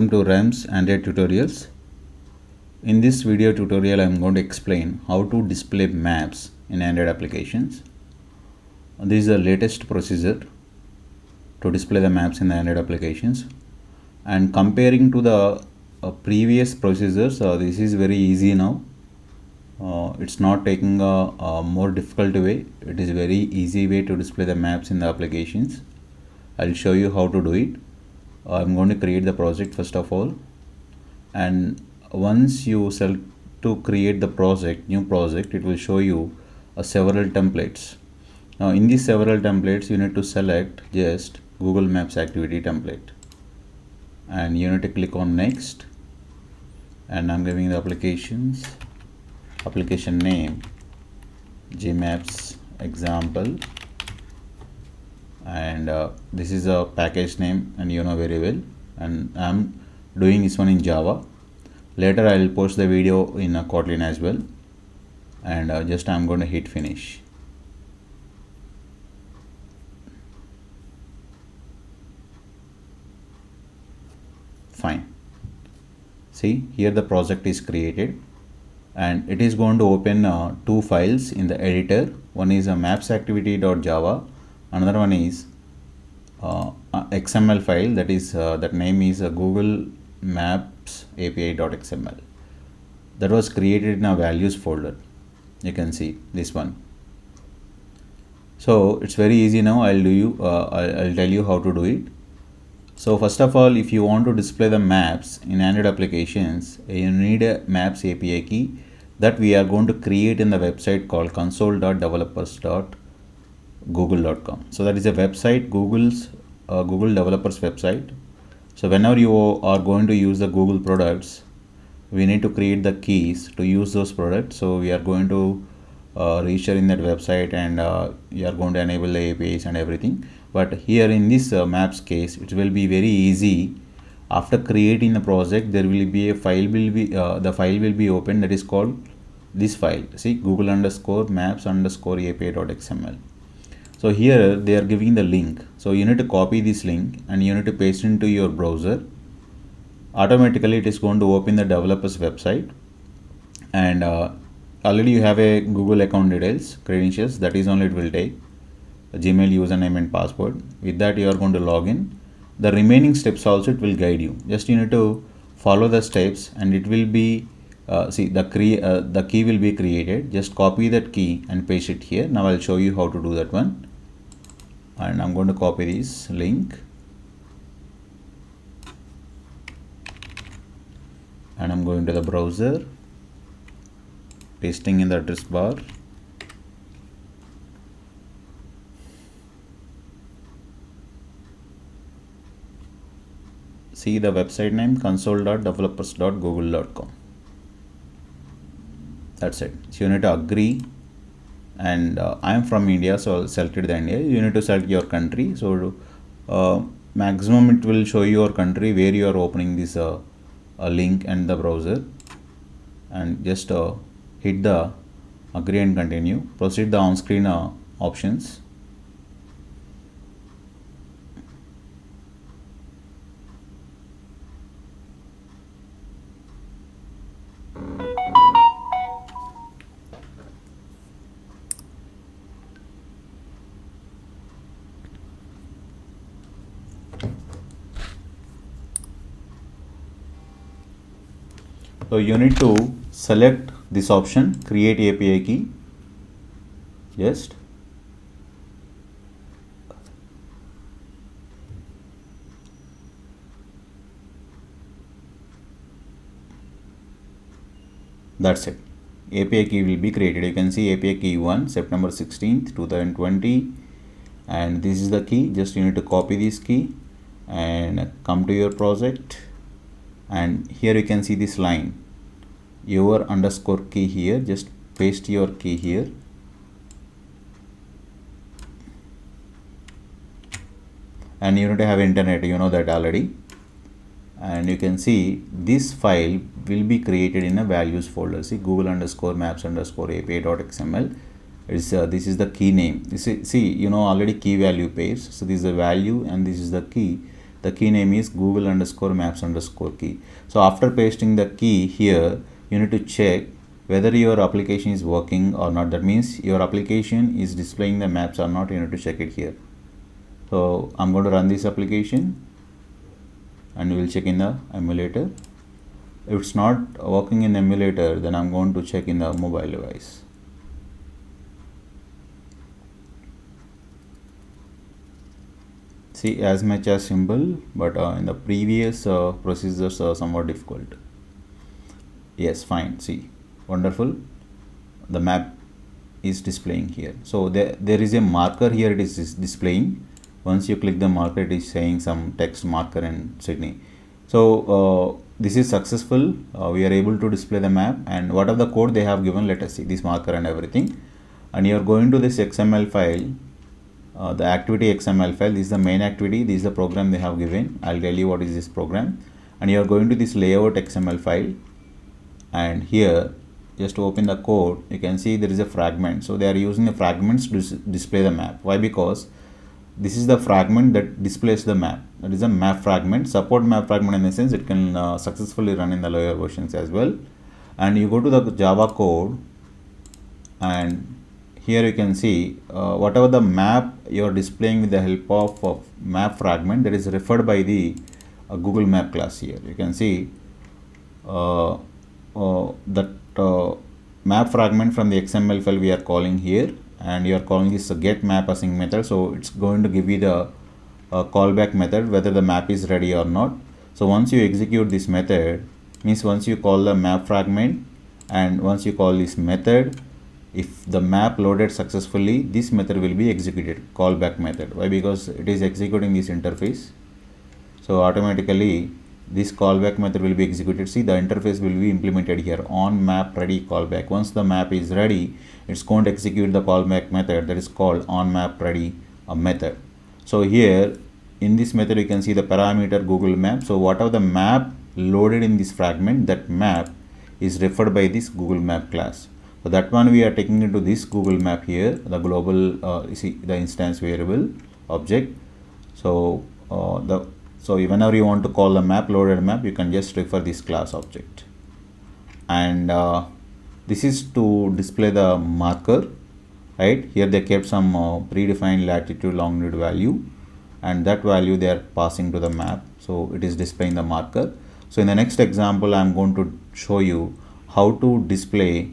Welcome to RAM's Android tutorials. In this video tutorial, I am going to explain how to display maps in Android applications. This is the latest procedure to display the maps in the Android applications. And comparing to the previous procedures, this is very easy now. It's not taking a more difficult way. It is very easy way to display the maps in the applications. I'll show you how to do it. I'm going to create the project first of all, and once you select to create the new project, it will show you several templates. Now in these several templates, you need to select just Google Maps activity template, and you need to click on next, and I'm giving the application name Gmaps example, and this is a package name, and you know very well, and I'm doing this one in Java. Later I will post the video in Kotlin as well, and I'm going to hit finish. Fine. See, here the project is created, and it is going to open two files in the editor. One is a mapsactivity.java, another one is XML file, that is that name is Google Maps API.xml. that was created in a values folder. You can see this one. So it's very easy now. I'll tell you how to do it. So first of all, if you want to display the maps in Android applications, you need a Maps API key that we are going to create in the website called console.developers.google.com. So that is a website, Google developers website. So whenever you are going to use the Google products, we need to create the keys to use those products. So we are going to register in that website, and you are going to enable the APIs and everything. But here in this maps case, it will be very easy. After creating the project, there will be a file the file will be open, that is called this file. See, Google_maps_api.xml. So here they are giving the link. So you need to copy this link and you need to paste into your browser. Automatically it is going to open the developers website, and already you have a Google account details, credentials, that is only it will take a Gmail username and password. With that you are going to log in. The remaining steps also it will guide you. Just you need to follow the steps, and it will be see the key will be created. Just copy that key and paste it here. Now I'll show you how to do that one, and I'm going to copy this link, and I'm going to the browser, pasting in the address bar. See the website name console.developers.google.com. That's it. So you need to agree, and I am from India, so I'll select the India. You need to select your country. So maximum it will show your country where you are opening this link and the browser, and just hit the agree and continue. Proceed the on-screen options. So you need to select this option, create API key. Just that's it. API key will be created. You can see API key 1, September 16th 2020, and this is the key. Just you need to copy this key and come to your project, and here you can see this line, your underscore key here. Just paste your key here, and you need to have internet, you know that already. And you can see this file will be created in a values folder. See, Google_maps_api.xml. This is the key name. See, you know already key value pairs. So this is the value and this is the key. the key name is Google underscore maps underscore key. So after pasting the key here, you need to check whether your application is working or not. That means your application is displaying the maps or not. You need to check it here. So I'm going to run this application and we'll check in the emulator. If it's not working in the emulator, then I'm going to check in the mobile device. See, as much as simple, but in the previous procedures are somewhat difficult. Yes, fine. See, wonderful. The map is displaying here. So there is a marker here. It is displaying. Once you click the marker, it is saying some text marker in Sydney. So this is successful. We are able to display the map, and what of the code they have given, let us see this marker and everything. And you are going to this XML file, the activity XML file. This is the main activity. This is the program they have given. I'll tell you what is this program. And you are going to this layout XML file, and here just to open the code, you can see there is a fragment. So they are using the fragments to display the map. Why? Because this is the fragment that displays the map. That is a map fragment. Support map fragment in the sense it can successfully run in the lower versions as well. And you go to the Java code, and here you can see whatever the map you are displaying with the help of map fragment, that is referred by the Google Map class. Here you can see that map fragment from the XML file we are calling here, and you are calling this get map async method. So it's going to give you the callback method whether the map is ready or not. So once you execute this method, means once you call the map fragment and once you call this method, if the map loaded successfully, this method will be executed, callback method. Why? Because it is executing this interface. So automatically this callback method will be executed. See, the interface will be implemented here on map ready callback. Once the map is ready, it's going to execute the callback method that is called on map ready method. So here in this method you can see the parameter Google Map. So whatever the map loaded in this fragment, that map is referred by this Google Map class. So that one we are taking into this Google Map here, the global you see the instance variable object. So so whenever you want to call the map, loaded map, you can just refer this class object. And this is to display the marker, right? Here they kept some predefined latitude, longitude value, and that value they are passing to the map. So it is displaying the marker. So in the next example, I'm going to show you how to display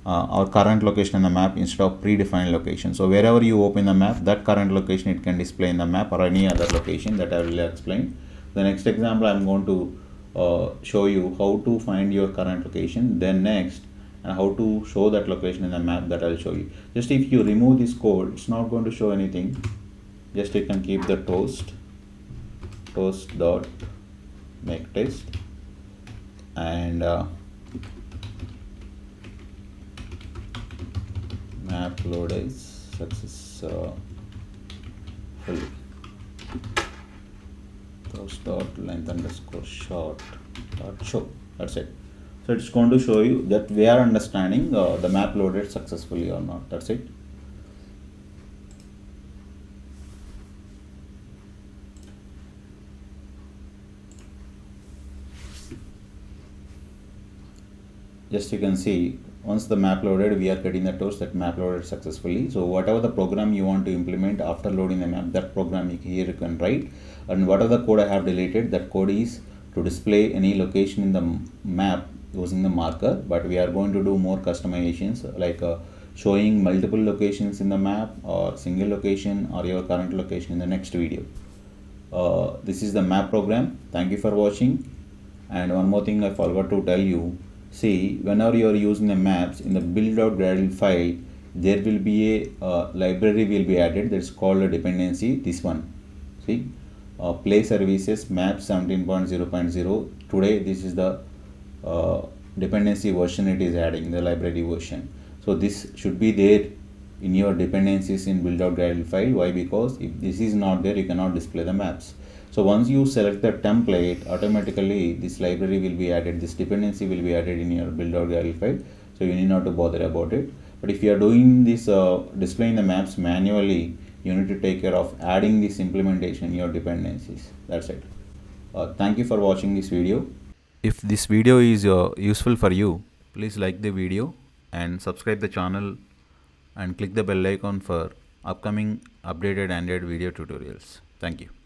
our current location in the map instead of predefined location. So wherever you open the map, that current location it can display in the map, or any other location that I will explain. The next example, I'm going to show you how to find your current location, then next, and how to show that location in the map, that I'll show you. Just if you remove this code, it's not going to show anything. Just you can keep the toast dot make test, and map load is successful. Toast dot length underscore short dot show. That's it. So it's going to show you that we are understanding the map loaded successfully or not. That's it. Just you can see once the map loaded, we are getting the toast that map loaded successfully. So whatever the program you want to implement after loading the map, that program here you can write. And whatever the code I have deleted, that code is to display any location in the map using the marker. But we are going to do more customizations, like showing multiple locations in the map, or single location, or your current location in the next video. This is the map program. Thank you for watching. And one more thing I forgot to tell you. See, whenever you are using the maps in the build.gradle file, there will be a library will be added that's called a dependency. This one, see, play services maps 17.0.0. Today this is the dependency version it is adding, the library version. So this should be there in your dependencies in build.gradle file. Why? Because if this is not there, you cannot display the maps. So once you select the template, automatically this library will be added, this dependency will be added in your build.gradle file. So you need not to bother about it. But if you are doing this displaying the maps manually, You need to take care of adding this implementation in your dependencies. That's it. Thank you for watching this video. If this video is useful for you, please like the video and subscribe the channel and click the bell icon for upcoming updated Android video tutorials. Thank you.